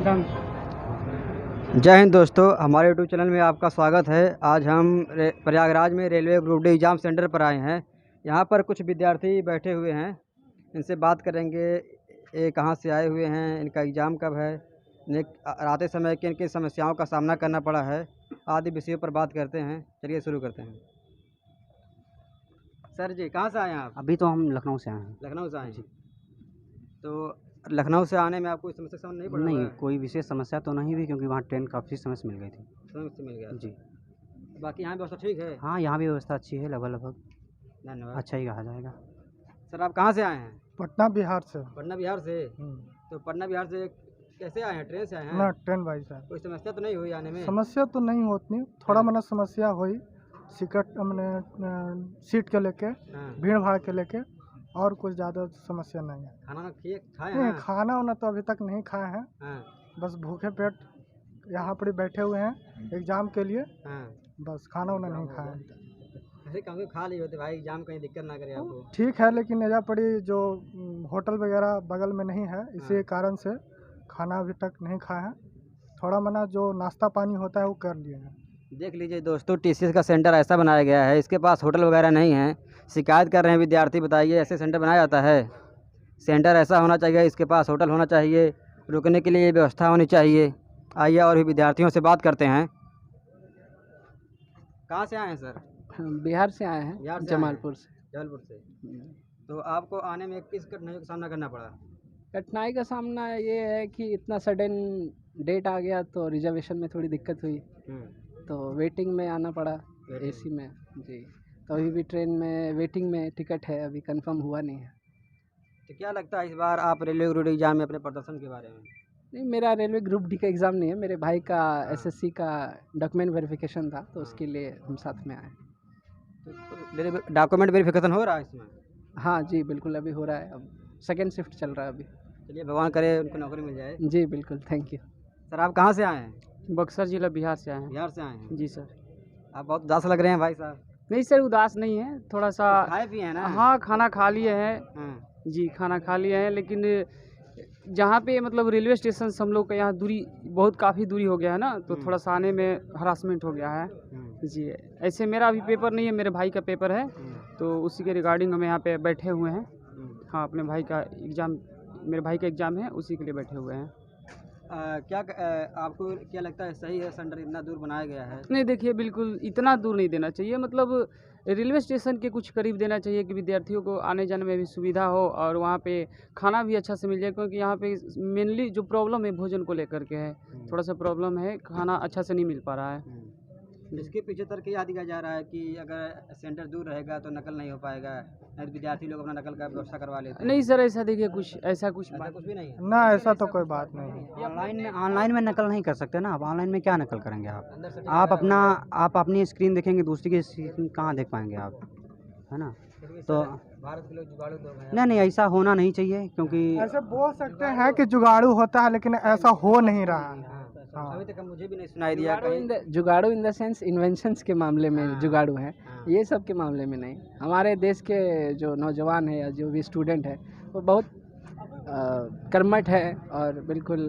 Done. जय हिंद दोस्तों, हमारे यूट्यूब चैनल में आपका स्वागत है। आज हम प्रयागराज में railway group D exam centre पर आए हैं। यहाँ पर कुछ विद्यार्थी बैठे हुए हैं, इनसे बात करेंगे। ये कहाँ से आए हुए हैं, इनका एग्ज़ाम कब है, आते समय किन किन समस्याओं का सामना करना पड़ा है, आदि विषयों पर बात करते हैं। चलिए शुरू करते हैं। सर जी, कहाँ से आए हैं आप? अभी तो हम लखनऊ से आए हैं। लखनऊ से आए हैं। तो लखनऊ से आने में आपको कोई समस्या सामने नहीं पड़ा? नहीं, कोई विशेष समस्या तो नहीं हुई क्योंकि वहाँ ट्रेन काफ़ी समय से मिल गई थी। समय से मिल गया जी। बाकी यहाँ व्यवस्था ठीक है? हाँ, यहाँ भी व्यवस्था अच्छी है, लगभग धन्यवाद। अच्छा ही कहा जाएगा। सर, आप कहाँ से आए हैं? पटना बिहार से। पटना बिहार से। तो पटना बिहार से कैसे आए हैं? ट्रेन से आए हैं? ना ट्रेन भाई साहब, कोई समस्या तो नहीं हुई आने में? समस्या तो नहीं होती, थोड़ा मना समस्या हुई टिकट मैंने सीट के लेके, हाँ। भीड़ भाड़ के लेके, और कुछ ज़्यादा समस्या नहीं है। खाना खाए नहीं, हैं? खाना वाना तो अभी तक नहीं खाए हैं, हाँ। बस भूखे पेट यहाँ पर बैठे हुए हैं एग्ज़ाम के लिए। हाँ। बस खाना वाना नहीं खाए हैं। ऐसे कहीं खा लिए होते भाई, एग्जाम कहीं दिक्कत ना करे आपको। ठीक है, लेकिन एजा पड़ी जो होटल वगैरह बगल में नहीं है, इसी कारण से खाना अभी तक नहीं खाए हैं। थोड़ा मना जो नाश्ता पानी होता है वो कर लिए हैं। देख लीजिए दोस्तों, टीसीएस का सेंटर ऐसा बनाया गया है, इसके पास होटल वगैरह नहीं है। शिकायत कर रहे हैं विद्यार्थी, बताइए ऐसे सेंटर बनाया जाता है? सेंटर ऐसा होना चाहिए, इसके पास होटल होना चाहिए, रुकने के लिए व्यवस्था होनी चाहिए। आइए और भी विद्यार्थियों से बात करते हैं। कहाँ से आए हैं सर? बिहार से आए हैं, बिहार से जमालपुर से। जबलपुर से। तो आपको आने में किस कठिनाई का सामना करना पड़ा? कठिनाई का सामना ये है कि इतना सडन डेट आ गया तो रिजर्वेशन में थोड़ी दिक्कत हुई, तो वेटिंग में आना पड़ा, एसी में। जी, तो अभी भी ट्रेन में वेटिंग में टिकट है, अभी कंफर्म हुआ नहीं है। तो क्या लगता है इस बार आप रेलवे ग्रुप डी एग्जाम में अपने प्रदर्शन के बारे में? नहीं, मेरा रेलवे ग्रुप डी का एग्ज़ाम नहीं है, मेरे भाई का एसएससी का डॉक्यूमेंट वेरिफिकेशन था, तो उसके लिए हम साथ में आए। तो डॉक्यूमेंट वेरिफिकेशन हो रहा है इसमें? हाँ जी, बिल्कुल अभी हो रहा है, अब सेकेंड शिफ्ट चल रहा है अभी। चलिए, भगवान करे उनको नौकरी मिल जाए। जी बिल्कुल, थैंक यू। सर, आप कहाँ से आए हैं? बक्सर जिला बिहार से आए हैं। बिहार से आए हैं? जी सर। आप बहुत उदास लग रहे हैं भाई साहब। नहीं सर, उदास नहीं है, थोड़ा सा खाए पिए हैं ना? हाँ, खाना खा लिए हैं। हाँ। जी, खाना खा लिए हैं, लेकिन जहाँ पे मतलब रेलवे स्टेशन से हम लोग का यहाँ दूरी बहुत काफ़ी दूरी हो गया है ना, तो थोड़ा सा आने में हरासमेंट हो गया है। जी, ऐसे मेरा अभी पेपर नहीं है, मेरे भाई का पेपर है, तो उसी के रिगार्डिंग हम यहाँ पे बैठे हुए हैं। हाँ, अपने भाई का एग्ज़ाम, मेरे भाई का एग्ज़ाम है, उसी के लिए बैठे हुए हैं। आपको क्या लगता है, सही है सेंटर इतना दूर बनाया गया है? नहीं देखिए, बिल्कुल इतना दूर नहीं देना चाहिए, मतलब रेलवे स्टेशन के कुछ करीब देना चाहिए कि विद्यार्थियों को आने जाने में भी सुविधा हो और वहाँ पे खाना भी अच्छा से मिल जाए, क्योंकि यहाँ पे मेनली जो प्रॉब्लम है भोजन को लेकर के है, थोड़ा सा प्रॉब्लम है, खाना अच्छा से नहीं मिल पा रहा है। इसके पीछे तर्क यह दिया जा रहा है कि अगर सेंटर दूर रहेगा तो नकल नहीं हो पाएगा, नहीं तो विद्यार्थी लोग अपना नकल का व्यवस्था करवा लेते हैं। नहीं सर, ऐसा देखिए ऐसा कुछ भी नहीं है ना, ऐसा तो कोई बात नहीं है। ऑनलाइन में नकल नहीं कर सकते ना, आप ऑनलाइन में क्या नकल करेंगे अंदर से आप अपनी स्क्रीन देखेंगे, दूसरी की स्क्रीन कहाँ देख पाएंगे आप, है ना? तो भारत के लोग जुगाड़ू लोग हैं। नहीं, ऐसा होना नहीं चाहिए, क्योंकि ऐसे बोल सकते हैं कि जुगाड़ू होता है, लेकिन ऐसा हो नहीं रहा है। अभी तक मुझे भी नहीं सुनाई दिया कहीं। जुगाड़ू इन द सेंस इन्वेंशंस के मामले में जुगाड़ू है, ये सब के मामले में नहीं। हमारे देश के जो नौजवान है या जो भी स्टूडेंट है वो बहुत कर्मठ है और बिल्कुल।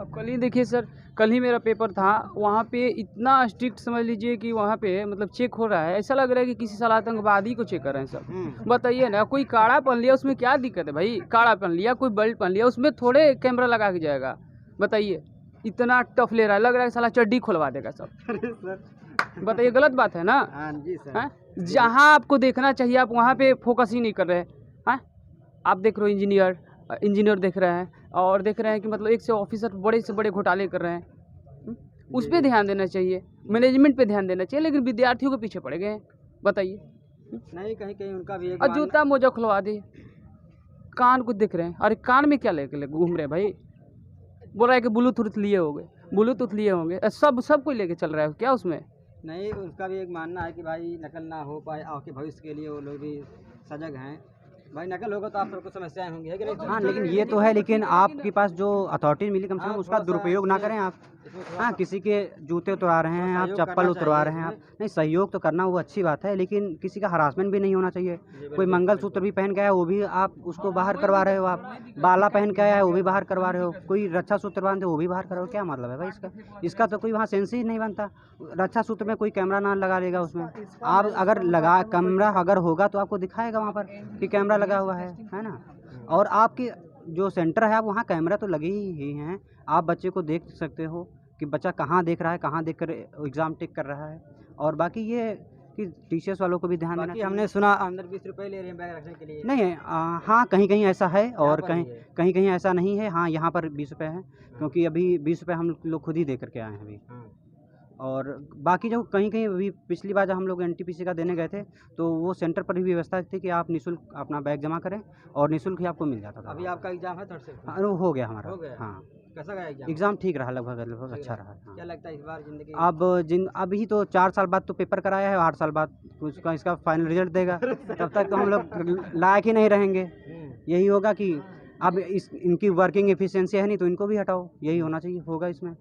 अब कल ही देखिए सर, कल ही मेरा पेपर था, वहाँ पे इतना स्ट्रिक्ट समझ लीजिए कि वहाँ पे मतलब चेक हो रहा है, ऐसा लग रहा है कि किसी साल आतंकवादी को चेक कर रहे हैं सब। बताइए ना, कोई काड़ा पहन लिया उसमें क्या दिक्कत है भाई? काड़ा पहन लिया, कोई बेल्ट पहन लिया, उसमें थोड़े कैमरा लगा के जाएगा? बताइए, इतना टफ ले रहा है, लग रहा है साला चड्डी खुलवा देगा सब। बताइए, गलत बात है ना? हाँ जी सर। हैं? जहाँ आपको देखना चाहिए आप वहाँ पे फोकस ही नहीं कर रहे हैं। आप देख रहे हो इंजीनियर देख रहे हैं और देख रहे हैं कि मतलब एक से ऑफिसर बड़े से बड़े घोटाले कर रहे हैं। उस पर ध्यान देना चाहिए, मैनेजमेंट पे ध्यान देना चाहिए, लेकिन विद्यार्थियों के पीछे पड़ गए हैं। बताइए, नहीं, कहीं कहीं उनका भी एक और जूता मोजा खुलवा दिए, कान को दिख रहे हैं, अरे कान में क्या लेके घूम रहे भाई? बोल रहा है कि ब्लूटूथ लिए होंगे, सब कोई लेके चल रहा है क्या उसमें? नहीं, उसका भी एक मानना है कि भाई नकल ना हो पाए, आपके भविष्य के लिए वो लोग भी सजग हैं। भाई नकल होगा तो आप सबको समस्याएं होंगी, है कि नहीं? हाँ, लेकिन ये तो है, लेकिन आपके पास जो अथॉरिटी मिली कम से कम उसका दुरुपयोग ना करें आप। हाँ, किसी के जूते उतरवा रहे हैं आप, चप्पल उतरवा रहे हैं आप, नहीं सहयोग तो करना वो अच्छी बात है, लेकिन किसी का हरासमेंट भी नहीं होना चाहिए। कोई मंगलसूत्र भी पहन के आया वो भी आप उसको बाहर करवा रहे हो, आप बाला पहन के आया है वो भी बाहर करवा रहे हो, कोई रक्षा सूत्र बांधे वो भी बाहर करवा रहे हो, क्या मतलब है भाई इसका? इसका तो कोई वहाँ सेंस ही नहीं बनता। रक्षा सूत्र में कोई कैमरा ना लगा लेगा उसमें, आप अगर लगा कैमरा अगर होगा तो आपको दिखाएगा वहाँ पर कि कैमरा लगा हुआ है ना। और आपकी जो सेंटर है आप वहाँ कैमरा तो लगे ही हैं, आप बच्चे को देख सकते हो कि बच्चा कहाँ देख रहा है, कहाँ देख कर एग्ज़ाम टिक कर रहा है। और बाकी ये कि टीचर्स वालों को भी ध्यान देना चाहिए। हमने सुना अंदर 20 रुपये ले रहे हैं बैग रखने के लिए। नहीं है, हाँ कहीं कहीं ऐसा है और कहीं कहीं ऐसा नहीं है। हाँ, यहाँ पर 20 रुपये है, क्योंकि अभी 20 रुपये हम लोग खुद ही दे करके आए हैं अभी। और बाकी जो कहीं कहीं अभी पिछली बार जब हम लोग NTPC का देने गए थे तो वो सेंटर पर भी व्यवस्था थी कि आप निःशुल्क अपना बैग जमा करें और निःशुल्क ही आपको मिल जाता था। अभी आपका एग्जाम है थर्ड सेमेस्टर? हाँ, हो गया हमारा, हो गया। हाँ, कैसा गया एग्जाम? एग्ज़ाम ठीक रहा, लगभग अच्छा रहा। हाँ। क्या लगता है इस बार ज़िंदगी अभी तो 4 साल बाद तो पेपर कराया है, 8 साल बाद उसका इसका फाइनल रिजल्ट देगा। तब तक तो हम लोग लायक ही नहीं रहेंगे। यही होगा कि अब इनकी वर्किंग एफिशिएंसी है नहीं तो इनको भी हटाओ, यही होना चाहिए, होगा इसमें।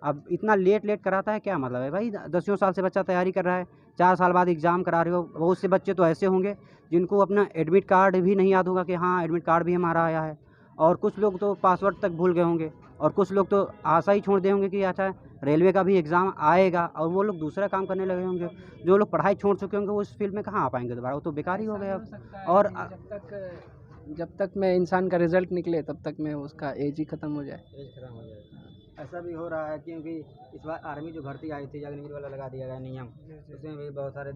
अब इतना लेट कराता है, क्या मतलब है भाई? 10 साल से बच्चा तैयारी कर रहा है, 4 साल बाद एग्ज़ाम करा रहे हो। बहुत से बच्चे तो ऐसे होंगे जिनको अपना एडमिट कार्ड भी नहीं याद होगा कि हाँ एडमिट कार्ड भी हमारा आया है, और कुछ लोग तो पासवर्ड तक भूल गए होंगे, और कुछ लोग तो आशा ही छोड़ दिए होंगे कि अच्छा रेलवे का भी एग्ज़ाम आएगा, और वो लोग दूसरा काम करने लगे होंगे। जो लोग पढ़ाई छोड़ चुके होंगे वो इस फील्ड में कहाँ आ पाएंगे दोबारा, वो तो बेकार ही हो गए अब। और जब तक में इंसान का रिजल्ट निकले तब तक में उसका एज ही ख़त्म हो जाए। ऐसा भी हो रहा है क्योंकि इस बार आर्मी जो भर्ती आई थी, अग्निवीर वाला लगा दिया गया नियम, उसमें भी बहुत सारे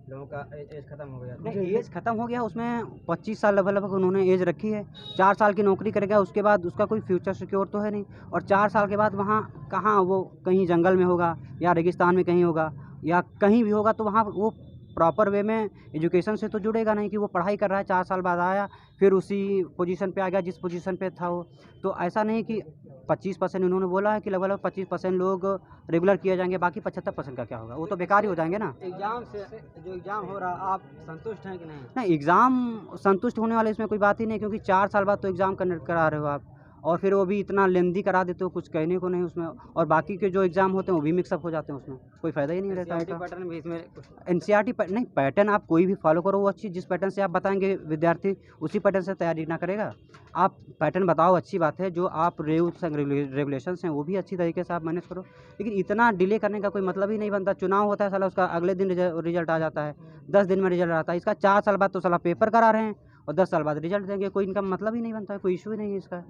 लोगों का एज ख़त्म हो गया। नहीं, एज ख़त्म हो गया, उसमें 25 साल लगभग उन्होंने एज रखी है। 4 साल की नौकरी करेगा, उसके बाद उसका कोई फ्यूचर सिक्योर तो है नहीं, और 4 साल के बाद वहाँ कहाँ, वो कहीं जंगल में होगा या रेगिस्तान में कहीं होगा या कहीं भी होगा, तो वहाँ वो प्रॉपर वे में एजुकेशन से तो जुड़ेगा नहीं कि वो पढ़ाई कर रहा है, 4 साल बाद आया फिर उसी पोजीशन पे आ गया जिस पोजीशन पे था वो। तो ऐसा नहीं कि 25% उन्होंने बोला है कि लगभग 25% लोग रेगुलर किए जाएंगे, बाकी 75% का क्या होगा? वो तो बेकार ही हो जाएंगे ना। एग्ज़ाम से जो एग्ज़ाम हो रहा, आप संतुष्ट हैं कि नहीं? नहीं, एग्ज़ाम संतुष्ट होने वाले इसमें कोई बात ही नहीं, क्योंकि 4 साल बाद तो एग्ज़ाम करा रहे हो आप, और फिर वो भी इतना लेंदी करा देते हो, कुछ कहने को नहीं उसमें। और बाकी के जो एग्ज़ाम होते हैं वो भी मिक्सअप हो जाते हैं, उसमें कोई फ़ायदा ही नहीं रहता है। पैटर्न भी इसमें NCERT नहीं, पैटर्न आप कोई भी फॉलो करो, वो अच्छी जिस पैटर्न से आप बताएंगे विद्यार्थी उसी पैटर्न से तैयारी ना करेगा। आप पैटर्न बताओ, अच्छी बात है, जो आप रूल्स एंड रेगुलेशंस हैं वो भी अच्छी तरीके से आप मैनेज करो, लेकिन इतना डिले करने का कोई मतलब ही नहीं बनता। चुनाव होता है साला, उसका अगले दिन रिजल्ट आ जाता है, 10 दिन में रिजल्ट आता है। इसका 4 साल बाद तो साला पेपर करा रहे हैं और 10 साल बाद रिजल्ट देंगे, कोई इनका मतलब ही नहीं बनता है, कोई इशू ही नहीं है इसका।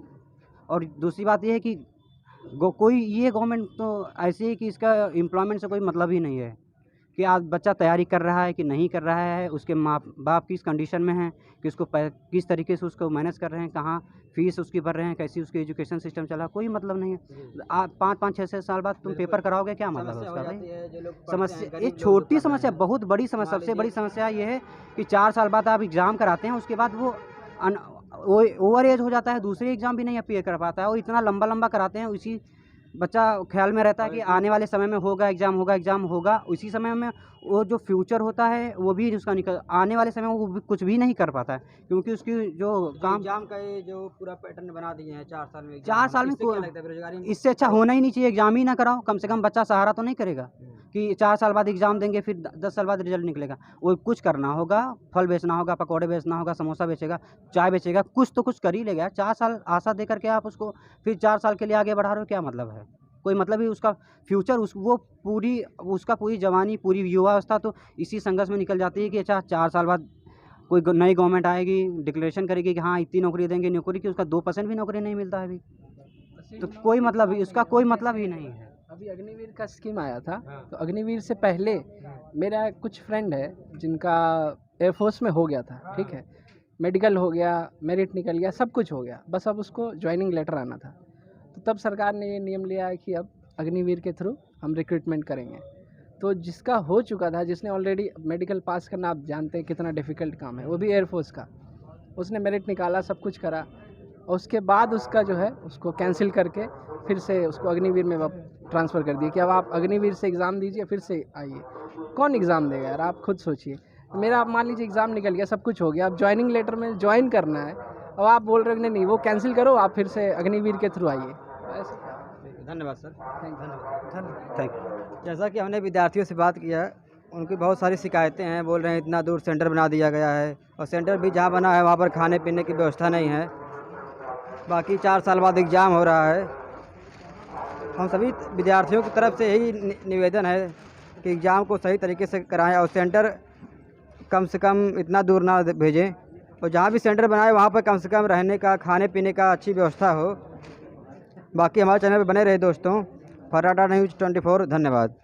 और दूसरी बात ये है कि कोई ये गवर्नमेंट तो ऐसी है कि इसका एम्प्लॉयमेंट से कोई मतलब ही नहीं है कि आज बच्चा तैयारी कर रहा है कि नहीं कर रहा है, उसके माँ बाप किस कंडीशन में हैं, कि उसको किस तरीके से उसको मैनेज कर रहे हैं, कहाँ फीस उसकी भर रहे हैं, कैसी उसकी एजुकेशन सिस्टम चला, कोई मतलब नहीं है। आप 5-6 साल बाद तुम पेपर कराओगे, क्या मतलब है उसका भाई? समस्या ये छोटी समस्या, बहुत बड़ी समस्या, सबसे बड़ी समस्या ये है कि 4 साल बाद आप एग्ज़ाम कराते हैं, उसके बाद वो ओवर एज हो जाता है, दूसरे एग्ज़ाम भी नहीं अपीयर कर पाता है, और इतना लंबा कराते हैं। उसी बच्चा ख्याल में रहता है कि आने वाले समय में होगा एग्ज़ाम होगा, उसी समय में वो जो फ्यूचर होता है वो भी उसका निकल, आने वाले समय में वो भी कुछ भी नहीं कर पाता है, क्योंकि उसकी जो काम एग्ज़ाम का ये जो पूरा पैटर्न बना दिए हैं 4 साल में, 4 साल में बेरोजगारी, इससे अच्छा होना ही नहीं चाहिए। एग्ज़ाम ही ना कराओ, कम से कम बच्चा सहारा तो नहीं करेगा कि 4 साल बाद एग्ज़ाम देंगे फिर 10 साल बाद रिजल्ट निकलेगा। वो कुछ करना होगा, फल बेचना होगा, पकौड़े बेचना होगा, समोसा बेचेगा, चाय बेचेगा, कुछ तो कुछ कर ही लेगा। 4 साल आशा दे करके आप उसको फिर 4 साल के लिए आगे बढ़ा रहे हो, क्या मतलब है? कोई मतलब ही, उसका फ्यूचर उसका पूरी जवानी, पूरी युवावस्था तो इसी संघर्ष में निकल जाती है कि अच्छा 4 साल बाद कोई नई गवर्नमेंट आएगी, डिक्लेरेशन करेगी कि हाँ इतनी नौकरी देंगे, नौकरी की उसका 2% भी नौकरी नहीं मिलता है अभी, तो कोई मतलब ही, उसका कोई मतलब ही नहीं है। अभी अग्निवीर का स्कीम आया था, तो अग्निवीर से पहले मेरा कुछ फ्रेंड है जिनका एयरफोर्स में हो गया था, ठीक है, मेडिकल हो गया, मेरिट निकल गया, सब कुछ हो गया, बस अब उसको ज्वाइनिंग लेटर आना था। तो तब सरकार ने ये नियम लिया है कि अब अग्निवीर के थ्रू हम रिक्रूटमेंट करेंगे। तो जिसका हो चुका था, जिसने ऑलरेडी मेडिकल पास करना, आप जानते हैं कितना डिफ़िकल्ट काम है, वो भी एयरफोर्स का, उसने मेरिट निकाला, सब कुछ करा, और उसके बाद उसका जो है उसको कैंसिल करके फिर से उसको अग्निवीर में ट्रांसफ़र कर दिया कि अब आप अग्निवीर से एग्ज़ाम दीजिए, फिर से आइए। कौन एग्ज़ाम देगा यार, आप खुद सोचिए। मेरा मान लीजिए एग्ज़ाम निकल गया, सब कुछ हो गया, अब ज्वाइनिंग लेटर में ज्वाइन करना है, अब आप बोल रहे हो नहीं नहीं वो कैंसिल करो, आप फिर से अग्निवीर के थ्रू आइए। ऐसे धन्यवाद सर। धन्यवाद। Thank you. जैसा कि हमने विद्यार्थियों से बात किया है, उनकी बहुत सारी शिकायतें हैं। बोल रहे हैं इतना दूर सेंटर बना दिया गया है और सेंटर भी जहाँ बना है वहाँ पर खाने पीने की व्यवस्था नहीं है। बाकी 4 साल बाद एग्ज़ाम हो रहा है। हम सभी विद्यार्थियों की तरफ से यही निवेदन है कि एग्ज़ाम को सही तरीके से कराएं और सेंटर कम से कम इतना दूर ना भेजें, और जहाँ भी सेंटर बनाए वहाँ पर कम से कम रहने का, खाने पीने का अच्छी व्यवस्था हो। बाकी हमारे चैनल पर बने रहे दोस्तों। फर्राटा न्यूज़ 24। धन्यवाद।